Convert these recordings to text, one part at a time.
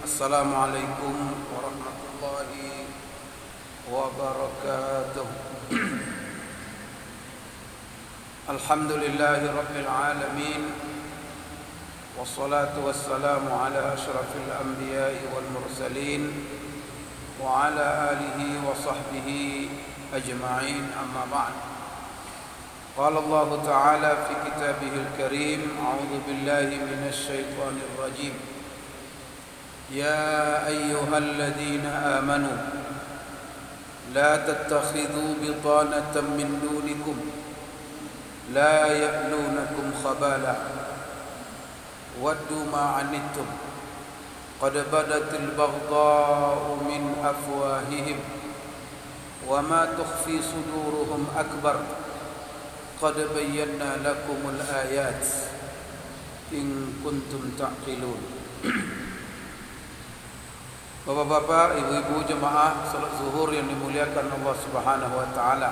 Assalamualaikum warahmatullahi wabarakatuh. Alhamdulillahi rabbil alamin. Wassalatu wassalamu ala asyrafil anbiya'i wal mursalin wa ala alihi wa sahbihi ajma'in, amma ba'd. Qala Allah Ta'ala fi kitabihil karim, a'udzu billahi minasy syaithanir rajim. Ya ayyuhalladzina amanu la tattakhidhu bitanatan min dunikum la ya'lunakum khabala waddu ma 'anittum qad badatil baghdha'u min afwahihim wa ma tukhfi suduruhum akbar qad bayyana lakumul ayat in kuntum ta'qilun. Bapak-bapak, ibu-ibu jemaah salat zuhur yang dimuliakan Allah Subhanahu wa taala.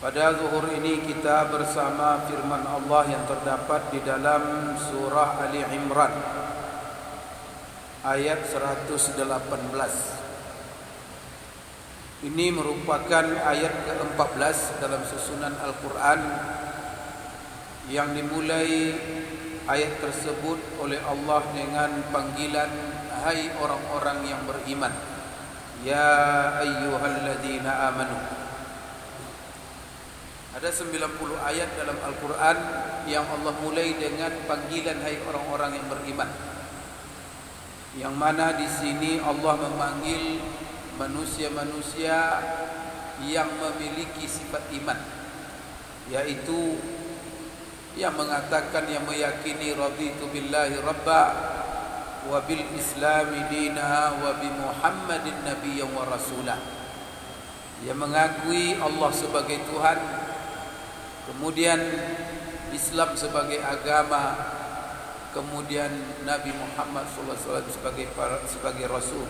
Pada zuhur ini kita bersama firman Allah yang terdapat di dalam surah Ali Imran ayat 118. Ini merupakan ayat ke-14 dalam susunan Al-Quran yang dimulai ayat tersebut oleh Allah dengan panggilan, hai orang-orang yang beriman. Ya ayyuhalladzina amanu. Ada 90 ayat dalam Al-Quran yang Allah mulai dengan panggilan, hai orang-orang yang beriman. Yang mana di sini Allah memanggil manusia-manusia yang memiliki sifat iman, yaitu yang mengatakan, yang meyakini raditu billahi rabba wa bil islami dina wa bi muhammadin nabiyyan wa rasulah, yang mengakui Allah sebagai Tuhan, kemudian Islam sebagai agama, kemudian Nabi Muhammad SAW sebagai Rasul.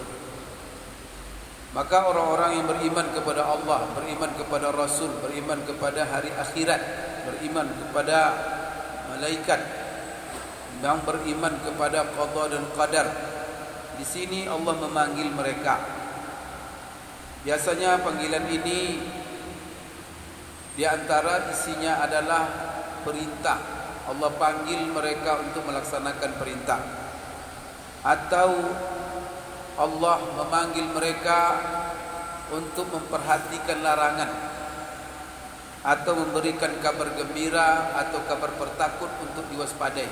Maka orang-orang yang beriman kepada Allah, beriman kepada Rasul, beriman kepada hari akhirat, beriman kepada malaikat, dan beriman kepada qada dan qadar, di sini Allah memanggil mereka. Biasanya panggilan ini di antara isinya adalah perintah. Allah panggil mereka untuk melaksanakan perintah, atau Allah memanggil mereka untuk memperhatikan larangan, atau memberikan kabar gembira atau kabar bertakut untuk diwaspadai.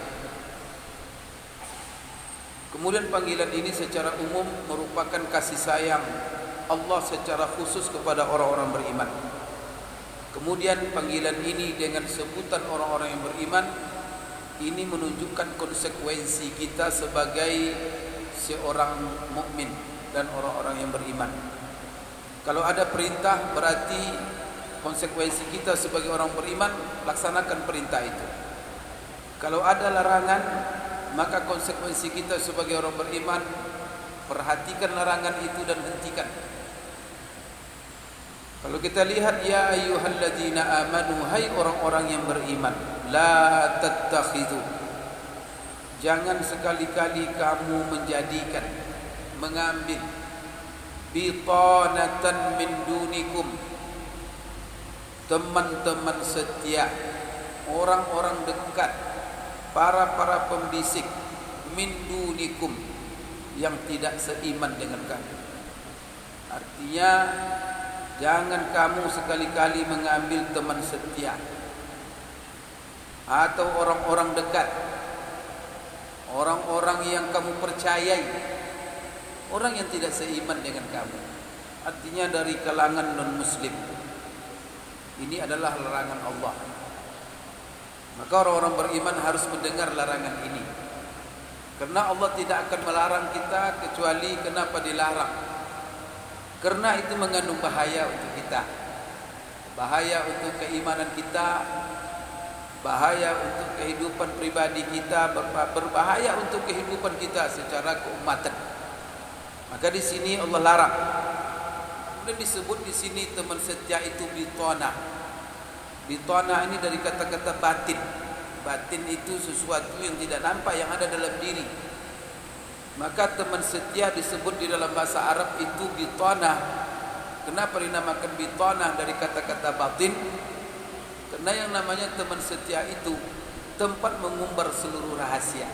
Kemudian panggilan ini secara umum merupakan kasih sayang Allah secara khusus kepada orang-orang beriman. Kemudian panggilan ini dengan sebutan orang-orang yang beriman ini menunjukkan konsekuensi kita sebagai seorang mukmin dan orang-orang yang beriman. Kalau ada perintah, berarti konsekuensi kita sebagai orang beriman laksanakan perintah itu. Kalau ada larangan, maka konsekuensi kita sebagai orang beriman perhatikan larangan itu dan hentikan. Kalau kita lihat, ya ayyuhalladzina amanu, hai orang-orang yang beriman, la tattakhidhu, jangan sekali-kali kamu menjadikan, mengambil bitanatan min dunikum, teman-teman setia, orang-orang dekat, para pembisik, min dunikum, yang tidak seiman dengan kamu. Artinya jangan kamu sekali-kali mengambil teman setia atau orang-orang dekat, orang-orang yang kamu percayai, orang yang tidak seiman dengan kamu, artinya dari kalangan non-muslim. Ini adalah larangan Allah. Maka orang-orang beriman harus mendengar larangan ini, karena Allah tidak akan melarang kita kecuali kenapa dilarang. Karena itu mengandung bahaya untuk kita, bahaya untuk keimanan kita, bahaya untuk kehidupan pribadi kita, berbahaya untuk kehidupan kita secara keumatan. Maka di sini Allah larang. Kemudian disebut di sini teman setia itu bitana. Bitana ini dari kata-kata batin. Batin itu sesuatu yang tidak nampak, yang ada dalam diri. Maka teman setia disebut di dalam bahasa Arab itu bitanah. Kenapa dinamakan bitanah dari kata-kata batin? Karena yang namanya teman setia itu tempat mengumbar seluruh rahasia,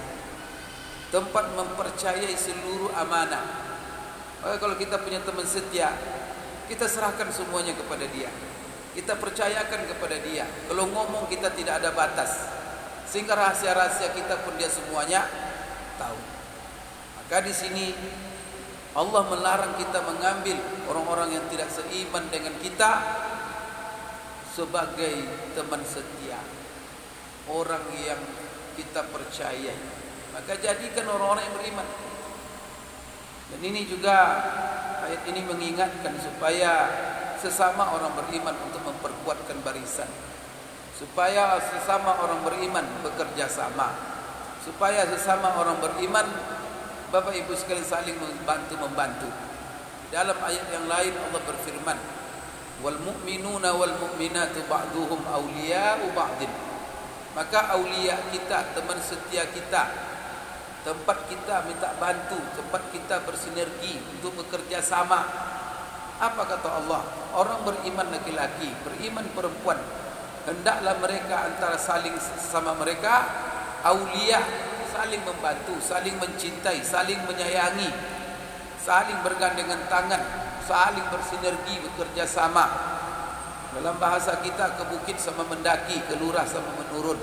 tempat mempercayai seluruh amanah. Maka kalau kita punya teman setia, kita serahkan semuanya kepada dia, kita percayakan kepada dia. Kalau ngomong kita tidak ada batas, sehingga rahasia-rahasia kita pun dia semuanya tahu. Maka di sini Allah melarang kita mengambil orang-orang yang tidak seiman dengan kita sebagai teman setia, orang yang kita percaya. Maka jadikan orang-orang yang beriman. Dan ini juga ayat ini mengingatkan supaya sesama orang beriman untuk memperkuatkan barisan, supaya sesama orang beriman bekerja sama, supaya sesama orang beriman, Bapak Ibu sekalian, saling membantu. Dalam ayat yang lain Allah berfirman, wal mu'minuna wal mu'minatu ba'duhum awliya'u ba'din. Maka aulia kita, teman setia kita, tempat kita minta bantu, tempat kita bersinergi untuk bekerja sama. Apa kata Allah? Orang beriman laki-laki, beriman perempuan, hendaklah mereka antara saling sama mereka aulia, saling membantu, saling mencintai, saling menyayangi, saling bergandengan tangan, saling bersinergi, bekerja sama. Dalam bahasa kita, ke bukit sama mendaki, ke lurah sama menurun,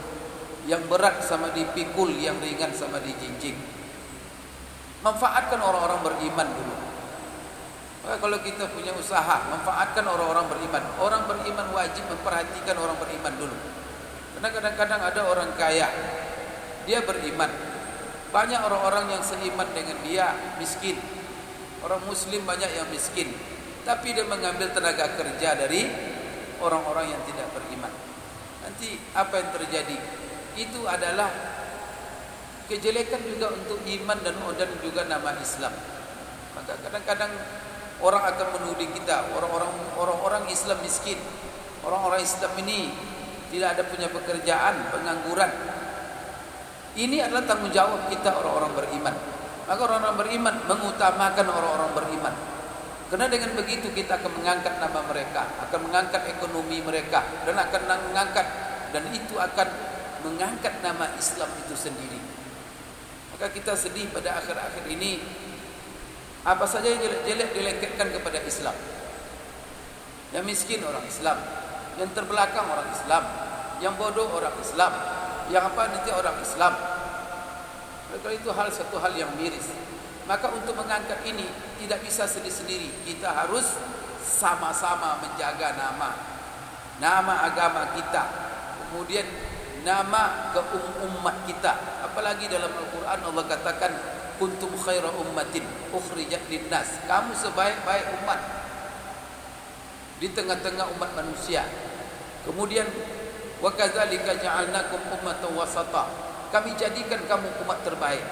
yang berat sama dipikul, yang ringan sama dijinjing. Manfaatkan orang-orang beriman dulu. Maka kalau kita punya usaha, manfaatkan orang-orang beriman. Orang beriman wajib memperhatikan orang beriman dulu. Karena kadang-kadang ada orang kaya, dia beriman, banyak orang-orang yang seiman dengan dia miskin. Orang muslim banyak yang miskin, tapi dia mengambil tenaga kerja dari orang-orang yang tidak beriman. Nanti apa yang terjadi? Itu adalah kejelekan juga untuk iman dan juga nama Islam. Maka kadang-kadang orang akan menuding kita, orang-orang Islam miskin, orang-orang Islam ini tidak ada punya pekerjaan, pengangguran. Ini adalah tanggung jawab kita orang-orang beriman. Maka orang-orang beriman mengutamakan orang-orang beriman. Karena dengan begitu kita akan mengangkat nama mereka, akan mengangkat ekonomi mereka, dan akan mengangkat, dan itu akan mengangkat nama Islam itu sendiri. Maka kita sedih pada akhir-akhir ini, apa saja yang jelek-jelek dilengketkan kepada Islam. Yang miskin orang Islam, yang terbelakang orang Islam, yang bodoh orang Islam, yang apa nanti orang Islam. Maka itu satu hal yang miris. Maka untuk mengangkat ini tidak bisa sendiri-sendiri. Kita harus sama-sama menjaga nama agama kita, kemudian nama umat kita. Apalagi dalam Al-Quran Allah katakan, kuntum khaira ummatin ukhrijat linnas. Kamu sebaik-baik umat di tengah-tengah umat manusia. Kemudian wa kadzalika ja'alnakum ummatan wasata. Kami jadikan kamu umat terbaik.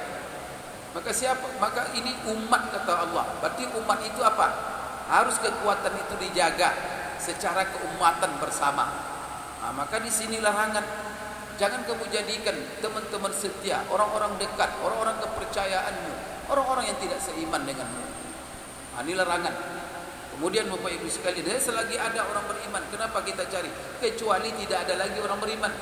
Maka ini umat kata Allah. Berarti umat itu apa? Harus kekuatan itu dijaga secara keumatan bersama. Nah, maka di sini larangan. Jangan kamu jadikan teman-teman setia, orang-orang dekat, orang-orang kepercayaanmu, orang-orang yang tidak seiman denganmu. Nah, ini larangan. Kemudian Bapak Ibu sekalian, selagi ada orang beriman, kenapa kita cari? Kecuali tidak ada lagi orang beriman.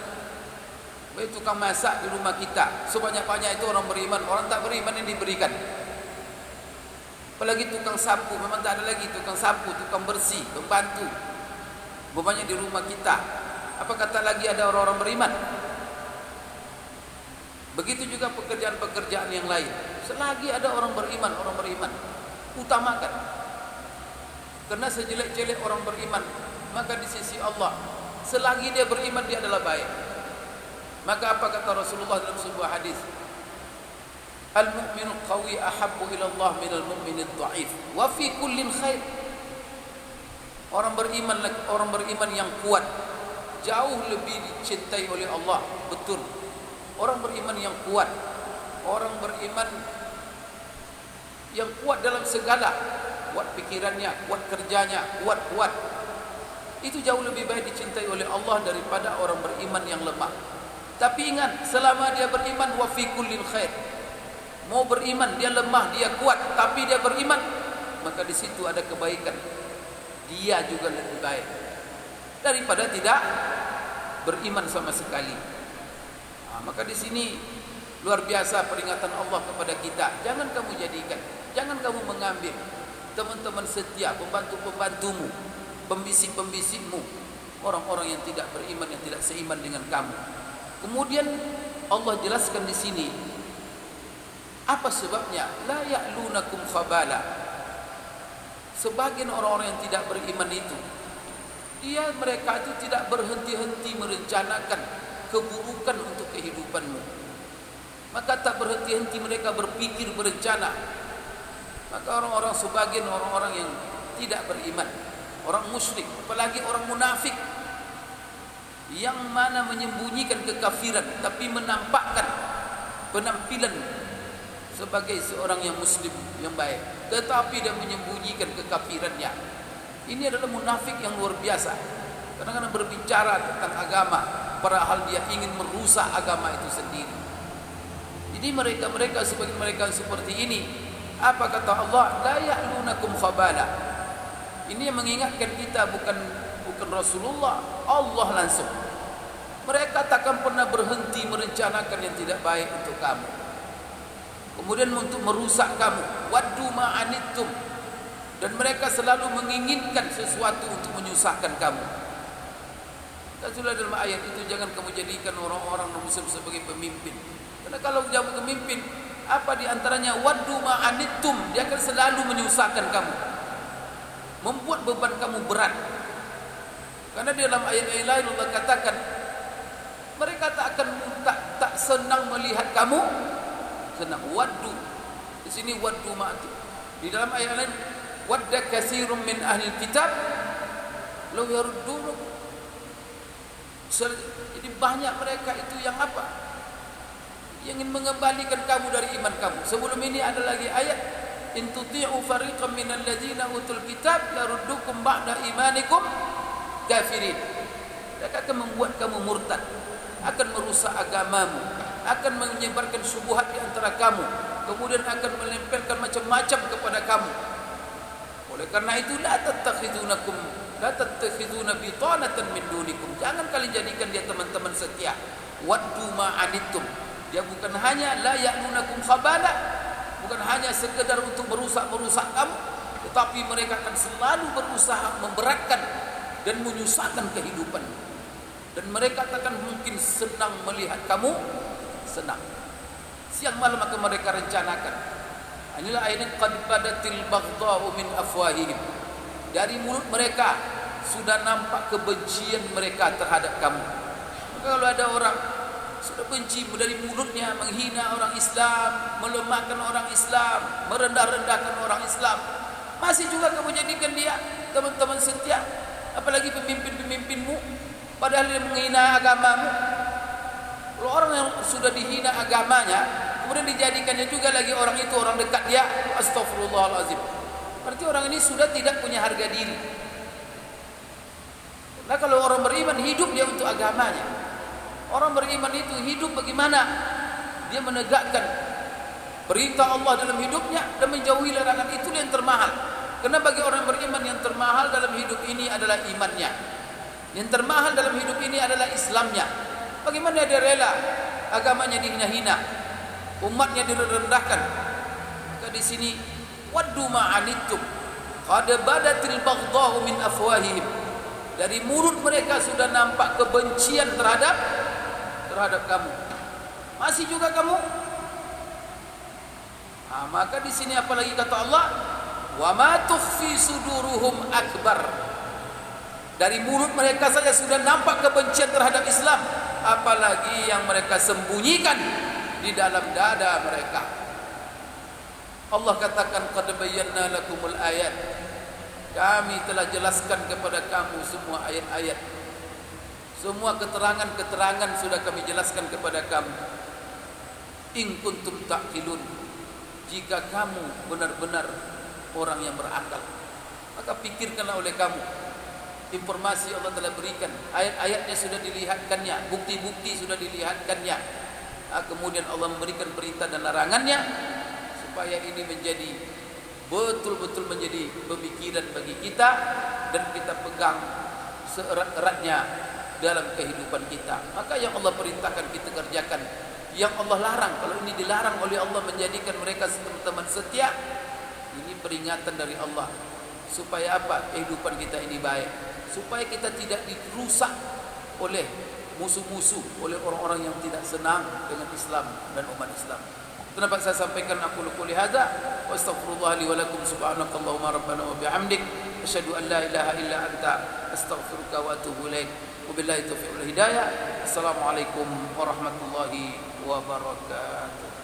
Baik tukang masak di rumah kita, sebanyak-banyak itu orang beriman, orang tak beriman yang diberikan. Apalagi tukang sapu, memang tak ada lagi tukang sapu, tukang bersih, pembantu. Bebannya di rumah kita. Apa kata lagi ada orang-orang beriman? Begitu juga pekerjaan-pekerjaan yang lain. Selagi ada orang beriman, utamakan. Karena sejelek-jelek orang beriman, maka di sisi Allah, selagi dia beriman, dia adalah baik. Maka apa kata Rasulullah dalam sebuah hadis? Al-mu'minul qawi ahabbu ila Allah minal mu'minid dha'if wa fi kullin khair. Orang beriman yang kuat jauh lebih dicintai oleh Allah. Betul. Orang beriman yang kuat, orang beriman yang kuat dalam segala, kuat pikirannya, kuat kerjanya, kuat. Itu jauh lebih baik dicintai oleh Allah daripada orang beriman yang lemah. Tapi ingat, selama dia beriman, wa fi kullin khair, Mau beriman, dia lemah, dia kuat, tapi dia beriman, maka di situ ada kebaikan. Dia juga lebih baik daripada tidak beriman sama sekali. Maka di sini luar biasa peringatan Allah kepada kita. Jangan kamu jadikan, jangan kamu mengambil teman-teman setia, pembantu-pembantumu, pembisik-pembisikmu, orang-orang yang tidak beriman, yang tidak seiman dengan kamu. Kemudian Allah jelaskan di sini apa sebabnya. La ya'lunakum khabala. Sebagian orang-orang yang tidak beriman itu, mereka itu tidak berhenti-henti merencanakan keburukan untuk kehidupanmu. Maka tak berhenti-henti mereka berpikir, berencana. Maka orang-orang, sebagian orang-orang yang tidak beriman, orang musyrik, apalagi orang munafik, yang mana menyembunyikan kekafiran tapi menampakkan penampilan sebagai seorang yang muslim yang baik, tetapi dia menyembunyikan kekafirannya. Ini adalah munafik yang luar biasa. Kadang-kadang berbicara tentang agama, padahal dia ingin merusak agama itu sendiri. Jadi mereka sebagai mereka seperti ini, apa kata Allah? La ya'lunakum khabala. Ini yang mengingatkan kita, bukan Rasulullah, Allah langsung. Mereka takkan pernah berhenti merencanakan yang tidak baik untuk kamu, kemudian untuk merusak kamu. Waddu ma'anittum. Dan mereka selalu menginginkan sesuatu untuk menyusahkan kamu. Rasulullah dalam ayat itu, jangan kamu jadikan orang-orang muslim sebagai pemimpin. Karena kalau kamu pemimpin, apa diantaranya? Waddu ma'anittum. Dia akan selalu menyusahkan kamu, membuat beban kamu berat. Karena di dalam ayat-ayat lain Allah katakan, mereka tak senang melihat kamu senang. Waddu. Di sini waddu ma'anittum. Di dalam ayat lain, wadda katsirun min ahli kitab law yaruddunakum. Jadi banyak mereka itu yang apa? Yang ingin mengembalikan kamu dari iman kamu. Sebelum ini ada lagi ayat, in tuti'u fariqan minal ladzina utul kitab yaruddukum ba'da imanikum kafirin. Mereka akan membuat kamu murtad, akan merusak agamamu, akan menyebarkan syubhat di antara kamu, kemudian akan melempelkan macam-macam kepada kamu. Oleh karena itu, la tattakhiduna bitanatan min dunikum. Jangan kalian jadikan dia teman-teman setia. Waddu ma'anittum. Dia bukan hanya la ya'lunakum khabala, bukan hanya sekedar untuk merusak kamu, tetapi mereka akan selalu berusaha memberatkan dan menyusahkan kehidupan. Dan mereka takkan mungkin senang melihat kamu senang. Siang malam akan mereka rencanakan. Inilah ayat, qad badatil baghdha'u min afwahihim. Dari mulut mereka sudah nampak kebencian mereka terhadap kamu. Maka kalau ada orang sudah benci dari mulutnya, menghina orang Islam, melemahkan orang Islam, merendah-rendahkan orang Islam, masih juga kamu jadikan dia teman-teman setia, apalagi pemimpin-pemimpinmu, padahal dia menghina agamamu. Kalau orang yang sudah dihina agamanya, kemudian dijadikannya juga lagi orang itu orang dekat dia, astagfirullahalazim. Berarti orang ini sudah tidak punya harga diri. Nah, kalau orang beriman hidup dia untuk agamanya. Orang beriman itu hidup bagaimana? Dia menegakkan perintah Allah dalam hidupnya dan menjauhi larangan. Itu yang termahal. Karena bagi orang beriman, yang termahal dalam hidup ini adalah imannya. Yang termahal dalam hidup ini adalah Islamnya. Bagaimana dia rela agamanya dihina-hina, umatnya direndahkan? Maka di sini waddu ma'anittum qad badatil baghdha'u min afwahihim. Dari mulut mereka sudah nampak kebencian terhadap kamu. Masih juga kamu. Maka di sini apalagi kata Allah, wa ma tukhfi suduruhum akbar. Dari mulut mereka saja sudah nampak kebencian terhadap Islam, apalagi yang mereka sembunyikan di dalam dada mereka. Allah katakan, qad bayyana lakumul ayat. Kami telah jelaskan kepada kamu semua ayat-ayat. Semua keterangan-keterangan sudah kami jelaskan kepada kamu. In kuntum ta'qilun. Jika kamu benar-benar orang yang berakal, maka pikirkanlah oleh kamu. Informasi Allah telah berikan, ayat-ayatnya sudah dilihatkannya, bukti-bukti sudah dilihatkannya. Kemudian Allah memberikan perintah dan larangannya. supaya ini menjadi betul-betul menjadi pemikiran bagi kita dan kita pegang seerat-eratnya dalam kehidupan kita. Maka yang Allah perintahkan kita kerjakan, yang Allah larang, kalau ini dilarang oleh Allah menjadikan mereka teman-teman setia, ini peringatan dari Allah supaya apa? Kehidupan kita ini baik, supaya kita tidak dirusak oleh musuh-musuh, oleh orang-orang yang tidak senang dengan Islam dan umat Islam. Kenapa saya sampaikan aku qouli hadza wa astaghfirullah li wa lakum subhanakallahumma rabbana wa bihamdik asyhadu an la ilaha illa anta astaghfiruka wa atubu ilaik. Wabillahi taufiq wal hidayah. Assalamualaikum warahmatullahi wabarakatuh.